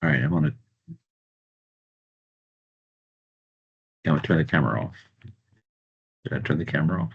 All right, I'm gonna turn the camera off. Did I turn the camera off?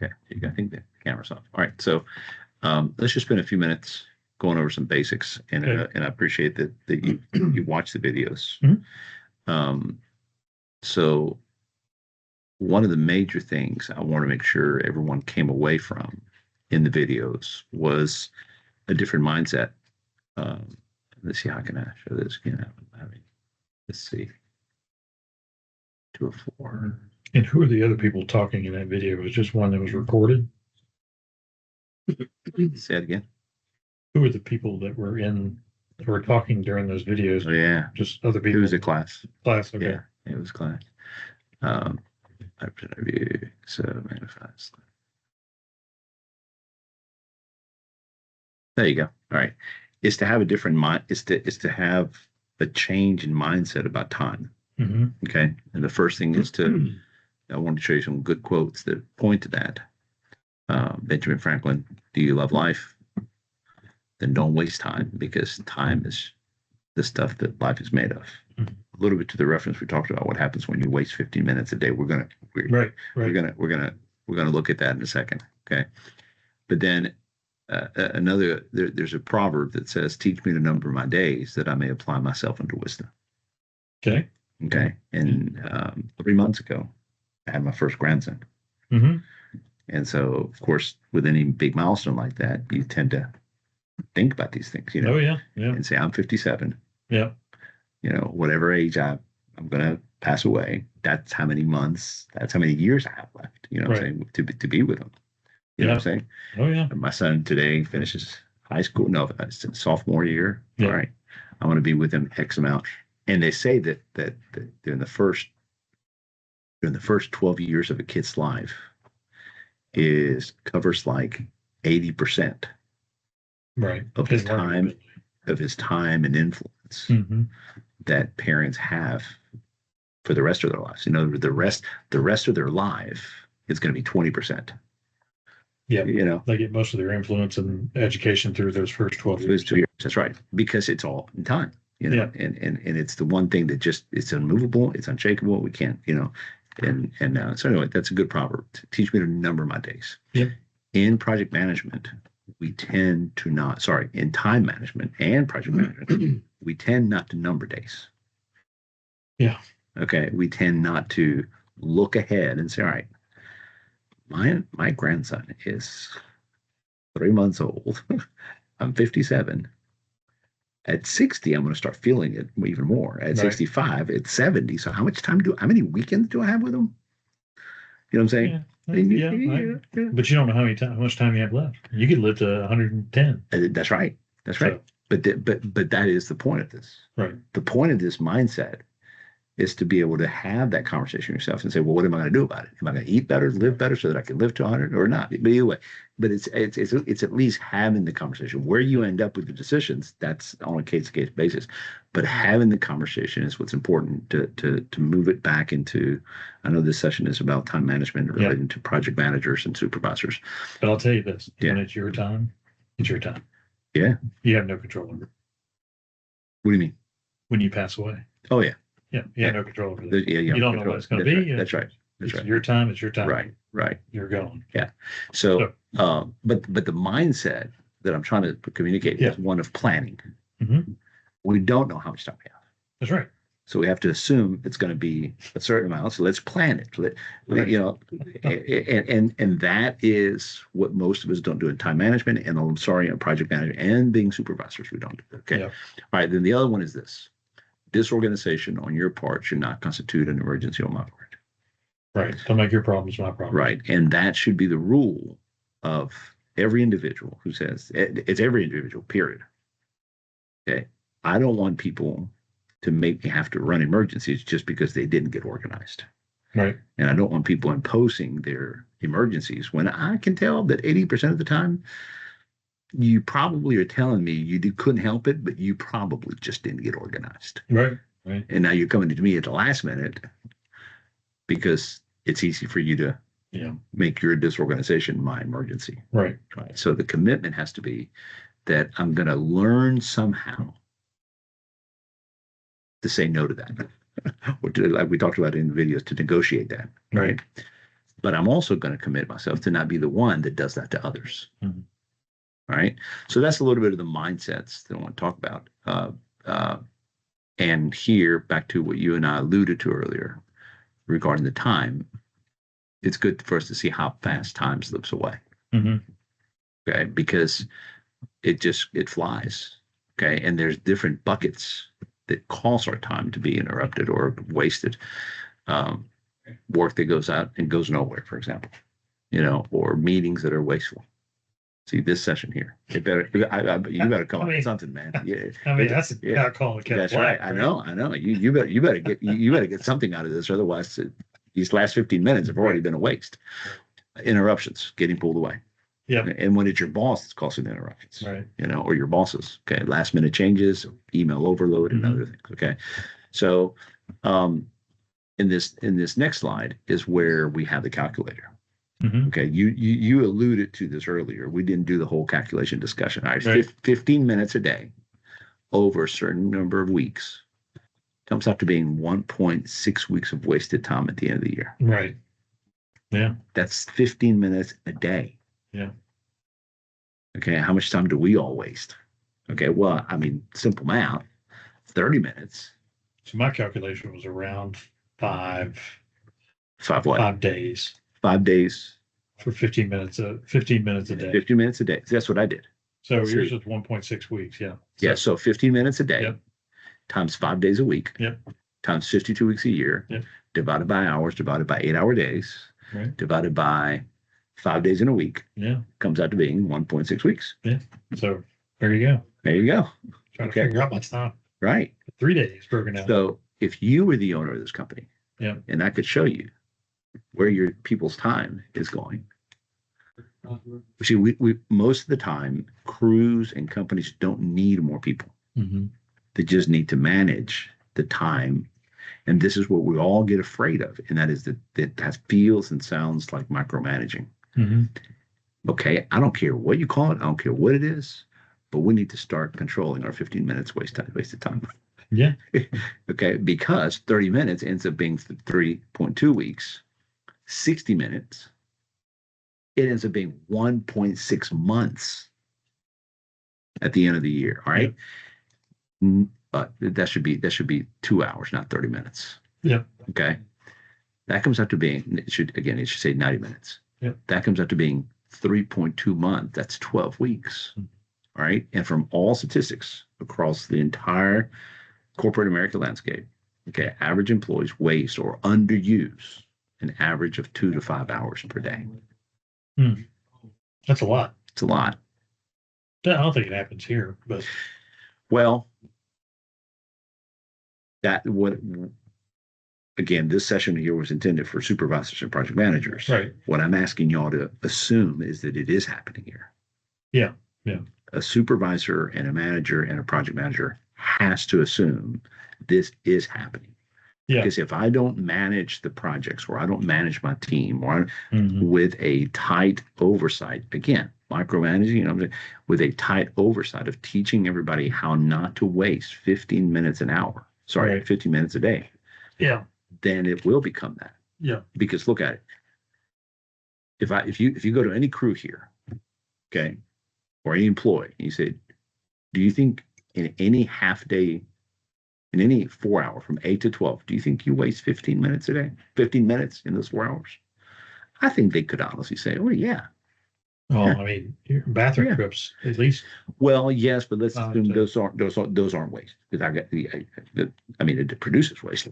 Okay, I think the camera's off. All right, so let's just spend a few minutes going over some basics, and I appreciate that you watch the videos. Mhm. Um, so one of the major things I want to make sure everyone came away from in the videos was a different mindset. Um, let's see, how can I show this again? Let's see, 204. And who are the other people talking in that video? It was just one that was recorded. Say it again. Who are the people that were talking during those videos? Oh yeah, Just other it people. was a class. Class. Okay. Yeah, it was class. Um, review, so manifest. There you go. All right. Is to have a different mind, is to have a change in mindset about time. Mm-hmm. Okay. And the first thing is I wanted to show you some good quotes that point to that. Benjamin Franklin, do you love life? Then don't waste time, because time is the stuff that life is made of. Mm-hmm. A little bit to the reference we talked about what happens when you waste 15 minutes a day. We're gonna look at that in a second. Okay. But then there's a proverb that says, teach me to number my days that I may apply myself unto wisdom. Okay. Okay. And 3 months ago, I had my first grandson. Mm-hmm. And so, of course, with any big milestone like that, you tend to think about these things, Oh, yeah. Yeah. and say, I'm 57. Yeah. Whatever age I'm going to pass away, that's how many months, that's how many years I have left, Right. I'm saying, to be with them. You know what I'm saying? Oh, yeah. And my son today finishes high school. No, it's sophomore year. Yeah. All right. I want to be with him X amount. And they say that during the first 12 years of a kid's life covers like 80% Right. of his time and influence Mm-hmm. that parents have for the rest of their lives. The rest of their life is going to be 20%. Yeah. They get most of their influence and education through those first 12 years. 2 years. That's right. Because it's all in time, Yeah. and it's the one thing that just, it's unmovable, it's unshakable. We can't, so anyway, that's a good proverb. Teach me to number my days. Yep. In project management, we tend to not, in time management and project management, we tend not to number days. Yeah. Okay. We tend not to look ahead and say, all right, my grandson is 3 months old. I'm 57. At 60, I'm going to start feeling it even more. At Right. 65, at 70. So how many weekends do I have with them? You know what I'm saying? Yeah. But you don't know how much time you have left. You could live to 110. That's right. That's right. But that is the point of this. Right. The point of this mindset is to be able to have that conversation with yourself and say, well, what am I going to do about it? Am I going to eat better, live better so that I can live to 100 or not? But either way, but it's at least having the conversation. Where you end up with the decisions, that's on a case-to-case basis. But having the conversation is what's important to move it back into. I know this session is about time management relating to project managers and supervisors. But I'll tell you this: when it's your time, it's your time. Yeah. You have no control over it. What do you mean? When you pass away. Oh yeah. Yeah, you have no control over that. You don't know what it's going to be. That's right. That's right. Your time. It's your time. Right. You're going. Yeah. So, but the mindset that I'm trying to communicate is one of planning. Mm-hmm. We don't know how much time we have. That's right. So we have to assume it's going to be a certain amount. So let's plan it. And that is what most of us don't do in time management. And in project management and being supervisors, we don't do. Okay. All right. Then the other one is this. Disorganization on your part should not constitute an emergency on my part. Right. Don't make your problems my problem. Right. And that should be the rule of every individual who says, it's every individual, period. Okay. I don't want people to make me have to run emergencies just because they didn't get organized. Right. And I don't want people imposing their emergencies when I can tell that 80% of the time, you probably are telling me you couldn't help it, but you probably just didn't get organized. Right. Right. And now you're coming to me at the last minute because it's easy for you to make your disorganization my emergency. Right. So the commitment has to be that I'm going to learn somehow to say no to that. Or to, like we talked about in the videos, to negotiate that. Right. But I'm also going to commit myself to not be the one that does that to others. Mm-hmm. Right. So that's a little bit of the mindsets that I want to talk about. And here, back to what you and I alluded to earlier regarding the time, it's good for us to see how fast time slips away. Mm-hmm. Okay. Because it flies. Okay. And there's different buckets that cause our time to be interrupted or wasted. Work that goes out and goes nowhere, for example, or meetings that are wasteful. See this session here. You better come up with something, man. Yeah. I mean, that's not calling the kettle black. Right. I know. You better get something out of this. Otherwise, these last 15 minutes have already been a waste. Interruptions, getting pulled away. Yeah. And when it's your boss, it's causing the interruptions. Right. Or your bosses. Okay. Last minute changes, email overload, and other things. Okay. So, in this next slide is where we have the calculator. Mm-hmm. Okay, you alluded to this earlier. We didn't do the whole calculation discussion. All right. 15 minutes a day over a certain number of weeks comes out to being 1.6 weeks of wasted time at the end of the year. Right. Yeah. That's 15 minutes a day. Yeah. Okay, how much time do we all waste? Okay, well, I mean, simple math, 30 minutes. So my calculation was around 5 what? 5 days. 5 days for 15 minutes. 15 minutes a day. 15 minutes a day. That's what I did. So yours was 1.6 weeks. Yeah. Yeah. So 15 minutes a day. Yep. Times 5 days a week. Yep. Times 52 weeks a year. Yep. Divided by hours. Divided by 8-hour days. Right. Divided by 5 days in a week. Yeah. Comes out to being 1.6 weeks. Yeah. So there you go. There you go. Trying to figure out my time. Right. 3 days broken out. So if you were the owner of this company, and I could show you where your people's time is going. See, we most of the time, crews and companies don't need more people. Mm-hmm. They just need to manage the time. And this is what we all get afraid of. And that is that feels and sounds like micromanaging. Mm-hmm. Okay, I don't care what you call it. I don't care what it is. But we need to start controlling our 15 minutes wasted time. Yeah. Okay, because 30 minutes ends up being 3.2 weeks. 60 minutes, it ends up being 1.6 months at the end of the year. All right. That should be 2 hours, not 30 minutes. Yeah. Okay. That comes out to being, it should say 90 minutes. Yeah. That comes out to being 3.2 months. That's 12 weeks. All right. And from all statistics across the entire corporate American landscape, okay, average employees waste or underuse an average of 2 to 5 hours per day. That's a lot. It's a lot. I don't think it happens here, but well, again, this session here was intended for supervisors and project managers. Right. What I'm asking y'all to assume is that it is happening here. Yeah. Yeah. A supervisor and a manager and a project manager has to assume this is happening. Yeah. Because if I don't manage the projects or I don't manage my team or with a tight oversight, again, micromanaging, with a tight oversight of teaching everybody how not to waste 15 minutes an hour, 15 minutes a day. Yeah. Then it will become that. Yeah. Because look at it. If you go to any crew here, okay, or any employee, and you say, do you think in any half day, in any 4 hour from 8 to 12, do you think you waste 15 minutes a day? 15 minutes in those 4 hours? I think they could honestly say, oh, yeah. Well, yeah. I mean, your bathroom trips, at least. Well, yes, but let's assume those aren't waste. Because it produces waste.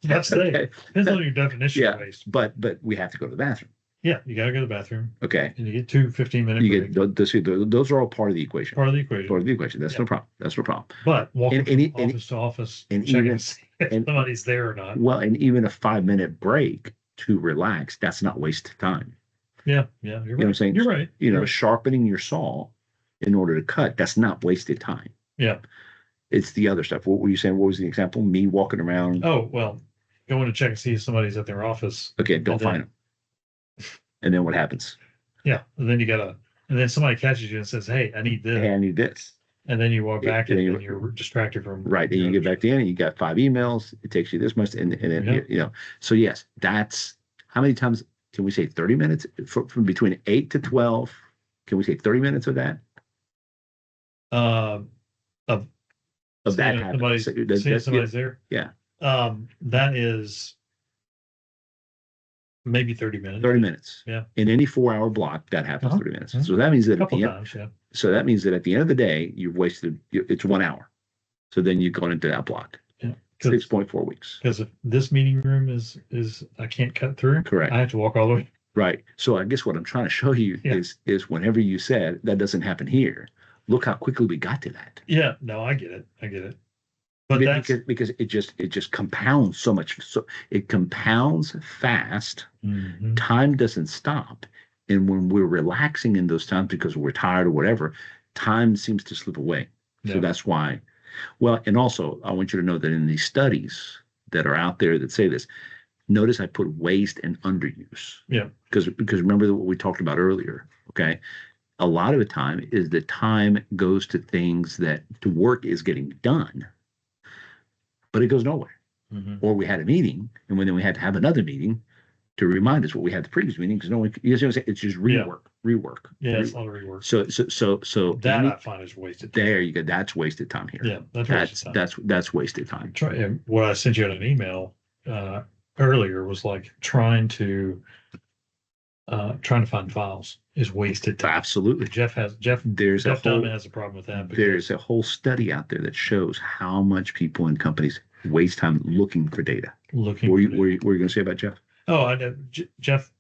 That's okay. Depends on your definition of waste. But we have to go to the bathroom. Yeah, you got to go to the bathroom. Okay. And you get 2 15-minute breaks. Those are all part of the equation. Part of the equation. That's no problem. But walking from office to office and checking if somebody's there or not. Well, and even a 5-minute break to relax, that's not wasted time. Yeah. You're right. You know what I'm saying? You're right. Sharpening your saw in order to cut, that's not wasted time. Yeah. It's the other stuff. What were you saying? What was the example? Me walking around. Oh, well, going to check and see if somebody's at their office. Okay, don't find them. And then what happens? Yeah, and then and then somebody catches you and says, "Hey, I need this." Hey, I need this. And then you walk back and then you're distracted from. Right. And you get back in and you got 5 emails. It takes you this much. And then, so yes, that's how many times can we say 30 minutes from between 8 to 12? Can we say 30 minutes of that? Of that happening. Somebody's there. Yeah. That is maybe 30 minutes. 30 minutes. Yeah. In any 4-hour block, that happens 30 minutes. So that means that so that means that at the end of the day, you've wasted, it's 1 hour. So then you go into that block. Yeah. 6.4 weeks. Because if this meeting room is I can't cut through. Correct. I have to walk all the way. Right. So I guess what I'm trying to show you is whenever you said that doesn't happen here, look how quickly we got to that. Yeah. No, I get it. But because it just compounds so much. So it compounds fast. Mm-hmm. Time doesn't stop. And when we're relaxing in those times because we're tired or whatever, time seems to slip away. Yeah. So that's why. Well, and also I want you to know that in these studies that are out there that say this, notice I put waste and underuse. Yeah. Because remember what we talked about earlier. Okay. A lot of the time is the time goes to things that to work is getting done, but it goes nowhere. Mm-hmm. Or we had a meeting and then we had to have another meeting to remind us what we had the previous meeting because no one, you know what I'm saying? It's just rework. Yeah, it's a lot of rework. So that I find is wasted time. There you go. That's wasted time here. Yeah, that's wasted time. What I sent you in an email earlier was like trying to find files is wasted time. Absolutely. Jeff Dunn has a problem with that. There's a whole study out there that shows how much people in companies waste time looking for data. What were you going to say about Jeff? Oh, I know. Jeff,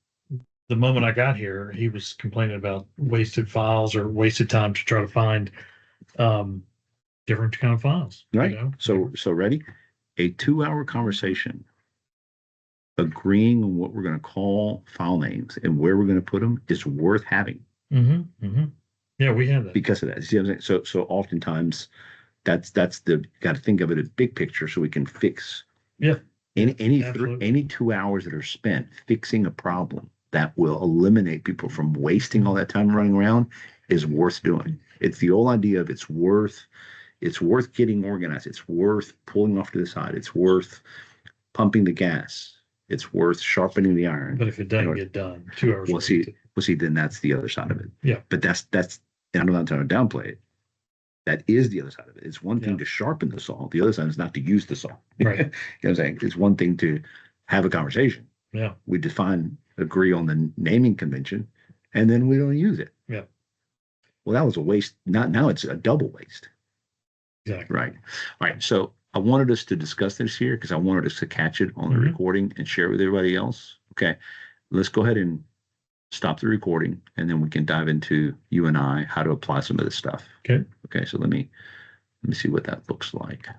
the moment I got here, he was complaining about wasted files or wasted time to try to find different kind of files. Right. You know? So ready? A 2-hour conversation agreeing on what we're going to call file names and where we're going to put them is worth having. Mm-hmm. Mm-hmm. Yeah, we have that. Because of that. See what I'm saying? So oftentimes that's the got to think of it as big picture so we can fix. Yeah. Any 2 hours that are spent fixing a problem that will eliminate people from wasting all that time running around is worth doing. It's the old idea of it's worth getting organized. It's worth pulling off to the side. It's worth pumping the gas. It's worth sharpening the iron. But if it doesn't get done, 2 hours. We'll see. Then that's the other side of it. Yeah. But that's. And I'm not trying to downplay it. That is the other side of it. It's one thing to sharpen the saw. The other side is not to use the saw. Right. You know what I'm saying? It's one thing to have a conversation. Yeah. We agree on the naming convention, and then we don't use it. Yeah. Well, that was a waste. Now it's a double waste. Exactly. Right. All right. So I wanted us to discuss this here because I wanted us to catch it on the recording and share it with everybody else. Okay. Let's go ahead and stop the recording, and then we can dive into you and I how to apply some of this stuff. Okay. Okay. So let me see what that looks like.